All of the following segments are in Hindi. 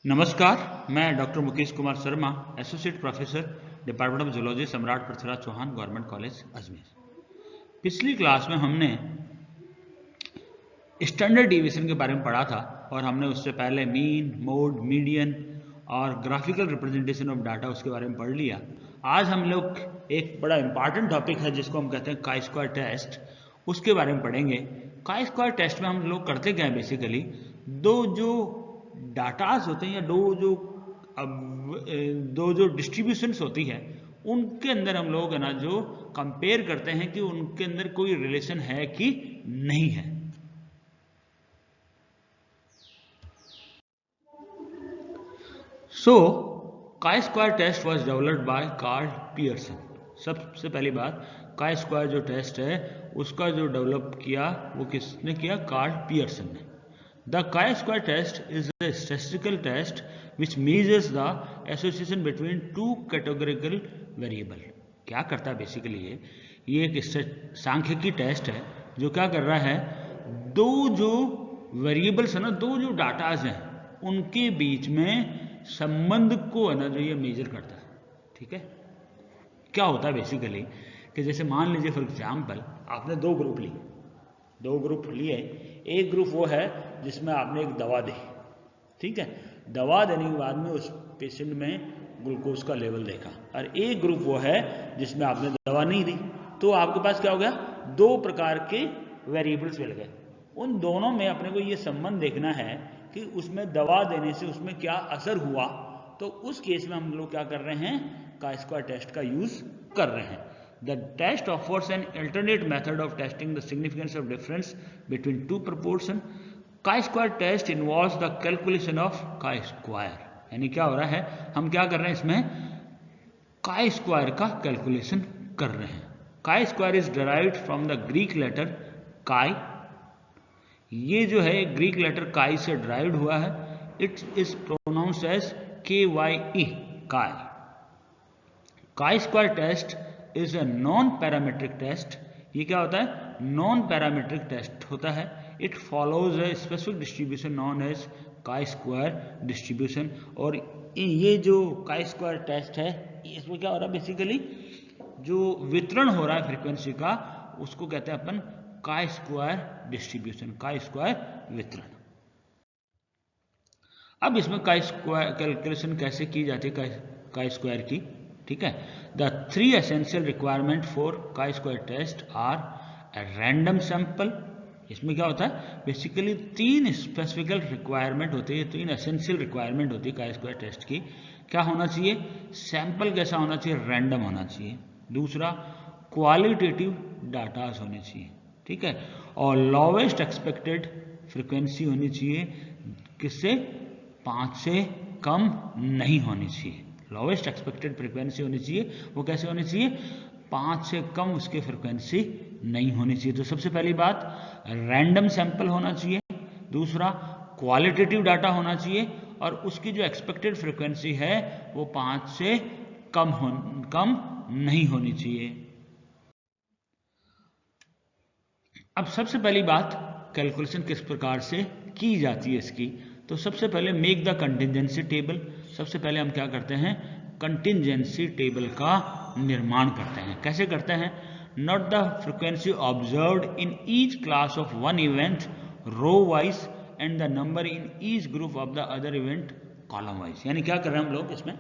नमस्कार, मैं doctor Mukesh Kumar Sharma, associate professor, department of zoology, सम्राट पृथ्वीराज चौहान गवर्नमेंट कॉलेज अजमेर। पिछली क्लास में हमने स्टैंडर्ड डिवीजन के बारे में पढ़ा था और हमने उससे पहले मीन, मोड, मीडियन और ग्राफिकल रिप्रेजेंटेशन ऑफ डाटा उसके बारे में पढ़ लिया। आज हम लोग एक बड़ा इंपॉर्टेंट टॉपिक है जिसको हम कहते हैं काई स्क्वायर टेस्ट, उसके बारे में पढ़ेंगे। काई स्क्वायर टेस्ट में हम लोग करते क्या है, बेसिकली दो जो डाटाज होते हैं या दो जो डिस्ट्रीब्यूशंस होती है उनके अंदर हम लोग है ना जो कंपेयर करते हैं कि उनके अंदर कोई रिलेशन है कि नहीं है। So chi square test was developed by Karl Pearson. सबसे पहली बात, काई स्क्वायर जो टेस्ट है उसका जो डेवलप किया वो किसने किया? कार्ल पियर्सन ने। The chi-square test is a statistical test which measures the association between two categorical variable। क्या करता है बेसिकली ये एक सांख्यिकी टेस्ट है जो क्या कर रहा है, दो जो वेरिएबल्स है ना, दो जो डाटाज हैं उनके बीच में संबंध को है ना जो ये मेजर करता है। ठीक है, क्या होता है बेसिकली कि जैसे मान लीजिए फॉर एग्जाम्पल आपने दो ग्रुप लिए। एक ग्रुप वो है जिसमें आपने एक दवा दी, ठीक है, दवा देने के बाद में उस पेशेंट में ग्लूकोज का लेवल देखा, और एक ग्रुप वो है जिसमें आपने दवा नहीं दी। तो आपके पास क्या हो गया, दो प्रकार के वेरिएबल्स मिल गए। उन दोनों में अपने को ये संबंध देखना है कि उसमें दवा देने से उसमें क्या असर हुआ। तो उस केस में हम लोग क्या कर रहे हैं, काई स्क्वायर टेस्ट का यूज कर रहे हैं। The test offers an alternate method of testing the significance of difference between two proportions. Chi-square test involves the calculation of chi-square। यानी क्या हो रहा है, हम क्या कर रहे हैं इसमें, chi-square का कैलकुलेशन कर रहे हैं। Chi-square is derived from the Greek letter chi। ये जो है ग्रीक लेटर chi से derived हुआ है। It is pronounced as KYE, chi। Chi-square test is a non parametric test. ये क्या होता है, नॉन पैरामीट्रिक टेस्ट होता है। It follows a specific distribution known as chi square distribution. और ये जो काई स्क्वायर टेस्ट है इसमें क्या हो रहा है, बेसिकली जो वितरण हो रहा है फ्रीक्वेंसी का उसको कहते हैं अपन काई स्क्वायर डिस्ट्रीब्यूशन, काई स्क्वायर वितरण। अब इसमें काई स्क्वायर कैलकुलेशन कैसे की जाती है काई स्क्वायर की, ठीक है। The three essential requirement for chi square test are a random sample. इसमें क्या होता है, बेसिकली तीन स्पेसिफिकल रिक्वायरमेंट होती है, तीन एसेंशियल रिक्वायरमेंट होती है काई स्क्वायर टेस्ट की। क्या होना चाहिए, सैंपल कैसा होना चाहिए, रैंडम होना चाहिए। दूसरा, क्वालिटेटिव डाटाज होने चाहिए, ठीक है। और लोवेस्ट एक्सपेक्टेड फ्रिक्वेंसी होनी चाहिए, किससे, 5 से कम नहीं होनी चाहिए। लोवेस्ट एक्सपेक्टेड फ्रिक्वेंसी होनी चाहिए, वो कैसे होनी चाहिए, 5 से कम उसकी फ्रिक्वेंसी नहीं होनी चाहिए। तो सबसे पहली बात, रैंडम सैंपल होना चाहिए। दूसरा, क्वालिटेटिव डाटा होना चाहिए, और उसकी जो एक्सपेक्टेड फ्रिक्वेंसी है वो 5 से कम नहीं होनी चाहिए। अब सबसे पहली बात, कैलकुलेशन किस प्रकार से की जाती है इसकी। तो सबसे पहले मेक द कंटिंजेंसी टेबल। सबसे पहले हम क्या करते हैं, कंटिंजेंसी टेबल का निर्माण करते हैं। कैसे करते हैं, note the frequency observed in each class of one event row wise and the number in each group of the other event column wise. यानी क्या कर रहे हैं हम लोग, इसमें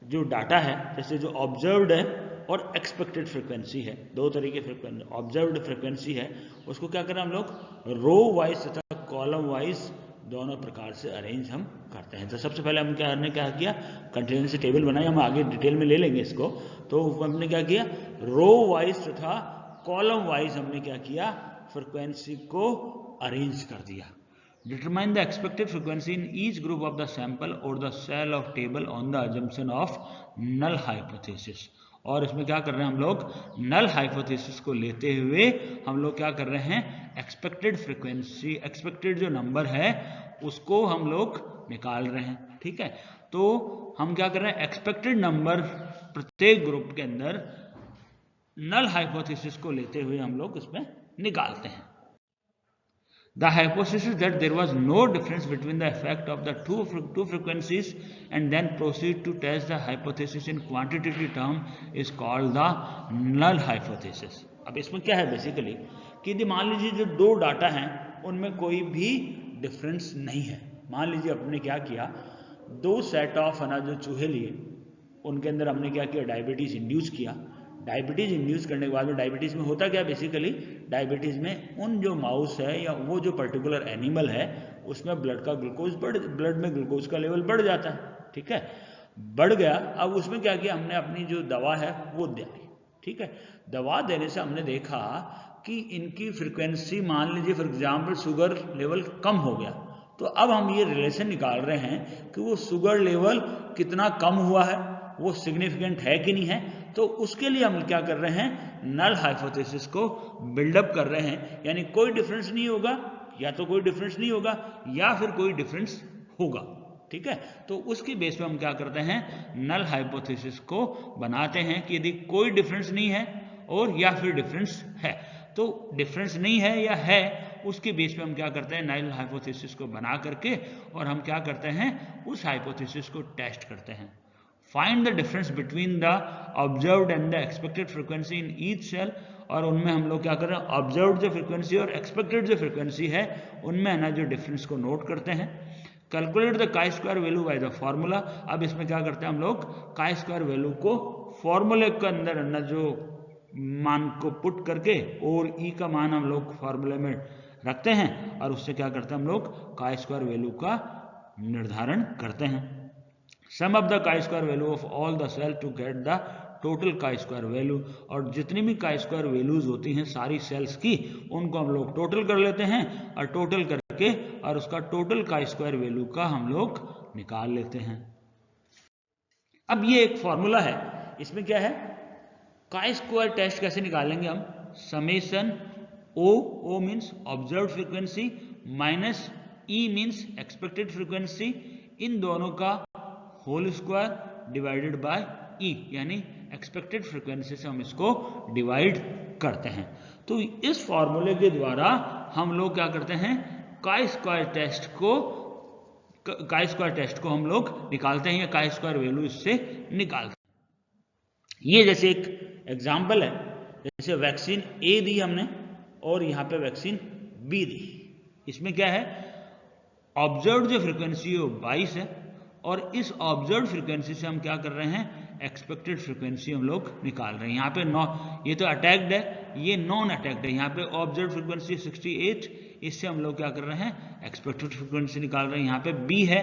जो डाटा है, जैसे जो ऑब्जर्व्ड है और एक्सपेक्टेड फ्रीक्वेंसी है, दो तरीके फ्रीक्वेंसी, ऑब्जर्व्ड फ्रीक्वेंसी है उसको क्या कर रहे हैं हम लोग, रो वाइज तथा कॉलम वाइज दोनों प्रकार से अरेंज हम करते हैं। तो सबसे पहले हम क्या किया, कंटिजेंसी टेबल बनाई, हम आगे डिटेल में ले लेंगे इसको। तो हमने क्या किया, रो वाइज तथा कॉलम वाइज हमने क्या किया, फ्रीक्वेंसी को अरेंज कर दिया। Determine the expected frequency in each group of the sample or the cell of table on the assumption of null hypothesis। और इसमें क्या कर रहे हैं हम लोग, नल हाइपोथेसिस को लेते हुए हम लोग क्या कर रहे हैं, एक्सपेक्टेड फ्रीक्वेंसी, एक्सपेक्टेड जो नंबर है उसको हम लोग निकाल रहे हैं, ठीक है। तो हम क्या कर रहे हैं, एक्सपेक्टेड नंबर प्रत्येक ग्रुप के अंदर नल हाइपोथेसिस को लेते हुए हम लोग उसमें निकालते हैं। The hypothesis that there was no difference between the effect of the two frequencies and then proceed to test the hypothesis in quantitative term is called the null hypothesis. अब इसमें क्या है बेसिकली कि यदि मान लीजिए जो दो डाटा हैं उनमें कोई भी डिफरेंस नहीं है, मान लीजिए अपने क्या किया, दो सेट ऑफ है ना जो चूहे लिए, उनके अंदर हमने क्या किया, डायबिटीज़ इंड्यूस किया। डायबिटीज़ इंड्यूस करने के बाद में डायबिटीज़ में होता क्या बेसिकली, डायबिटीज़ में उन जो माउस है या वो जो पर्टिकुलर एनिमल है उसमें ब्लड में ग्लूकोज का लेवल बढ़ जाता है, ठीक है, बढ़ गया। अब उसमें क्या किया हमने, अपनी जो दवा है वो दे दी, ठीक है। दवा देने से हमने देखा कि इनकी फ्रिक्वेंसी, मान लीजिए फॉर एग्जाम्पल शुगर लेवल कम हो गया, तो अब हम ये रिलेशन निकाल रहे हैं कि वो शुगर लेवल कितना कम हुआ है, वो सिग्निफिकेंट है कि नहीं है। तो उसके लिए हम क्या कर रहे हैं, नल हाइपोथेसिस को बिल्डअप कर रहे हैं, यानी कोई डिफरेंस नहीं होगा, या तो कोई डिफरेंस नहीं होगा या फिर कोई डिफरेंस होगा, ठीक है। तो उसकी बेस पे हम क्या करते हैं, नल हाइपोथेसिस को बनाते हैं कि यदि कोई डिफरेंस नहीं है और या फिर डिफरेंस है, तो डिफरेंस नहीं है या है उसके बेस पे हम क्या करते हैं, नल हाइपोथेसिस को बना करके और हम क्या करते हैं, उस हाइपोथेसिस को टेस्ट करते हैं। Find the difference between the observed and the expected frequency in each cell, और उनमें हम लोग क्या कर रहे हैं, ऑब्जर्व्ड जो फ्रीक्वेंसी और एक्सपेक्टेड जो फ्रीक्वेंसी है उनमें है ना जो डिफरेंस को नोट करते हैं। Calculate the chi square value by the formula. अब इसमें क्या करते हैं हम लोग, काई स्क्वायर वैल्यू को फॉर्मूले के अंदर है ना जो मान को पुट करके और ई का मान हम लोग फॉर्मूले में रखते हैं और उससे क्या करते हैं हम लोग, काई स्क्वायर वैल्यू का निर्धारण करते हैं। Sum of the chi square value of all the cell to get the total chi square value, और जितनी भी काई स्क्वायर वैल्यूज होती हैं सारी सेल्स की, उनको हम लोग टोटल कर लेते हैं और टोटल करके और उसका टोटल काई स्क्वायर वैल्यू का हम लोग निकाल लेते हैं। अब ये एक फॉर्मूला है, इसमें क्या है, काई स्क्वायर टेस्ट कैसे निकालेंगे हम, summation O means observe frequency minus E means expected frequency, इन दोनों का whole square divided by E, यानी एक्सपेक्टेड फ्रीक्वेंसी से हम इसको डिवाइड करते हैं। तो इस फॉर्मूले के द्वारा हम लोग क्या करते हैं, काई स्क्वायर टेस्ट को हम लोग निकालते हैं या काई स्क्वायर वैल्यू इससे निकालते हैं। ये जैसे एक एग्जाम्पल है, जैसे वैक्सीन ए दी हमने और यहाँ पे वैक्सीन बी दी, इसमें क्या है, ऑब्जर्व्ड जो फ्रीक्वेंसी है वो 22 है और इस ऑब्जर्व्ड फ्रीक्वेंसी से हम क्या कर रहे हैं, एक्सपेक्टेड फ्रीक्वेंसी हम लोग निकाल रहे हैं। यहाँ पे ये तो अटैक्ड है, ये नॉन अटैक्ड है, यहाँ पे ऑब्जर्व्ड फ्रीक्वेंसी 68, इससे हम लोग क्या कर रहे हैं, एक्सपेक्टेड फ्रीक्वेंसी निकाल रहे हैं। यहाँ पे बी है,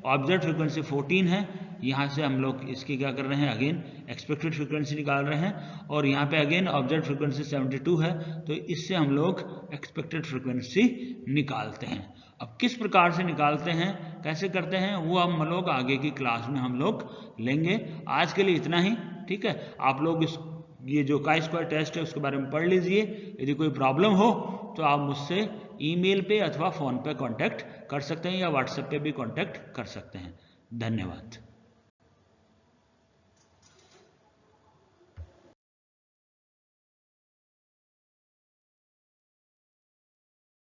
ऑब्जर्व्ड फ्रीक्वेंसी 14 है, यहाँ से हम लोग इसकी क्या कर रहे हैं, अगेन एक्सपेक्टेड फ्रीक्वेंसी निकाल रहे हैं, और यहाँ पे अगेन ऑब्जर्व्ड फ्रीक्वेंसी 72 है, तो इससे हम लोग एक्सपेक्टेड फ्रीक्वेंसी निकालते हैं। अब किस प्रकार से निकालते हैं, कैसे करते हैं, वो हम लोग आगे की क्लास में हम लोग लेंगे। आज के लिए इतना ही, ठीक है। आप लोग ये जो काई स्क्वायर टेस्ट है उसके बारे में पढ़ लीजिए, यदि कोई प्रॉब्लम हो तो आप मुझसे ईमेल पे अथवा फ़ोन पे कांटेक्ट कर सकते हैं या व्हाट्सएप पे भी कांटेक्ट कर सकते हैं। धन्यवाद।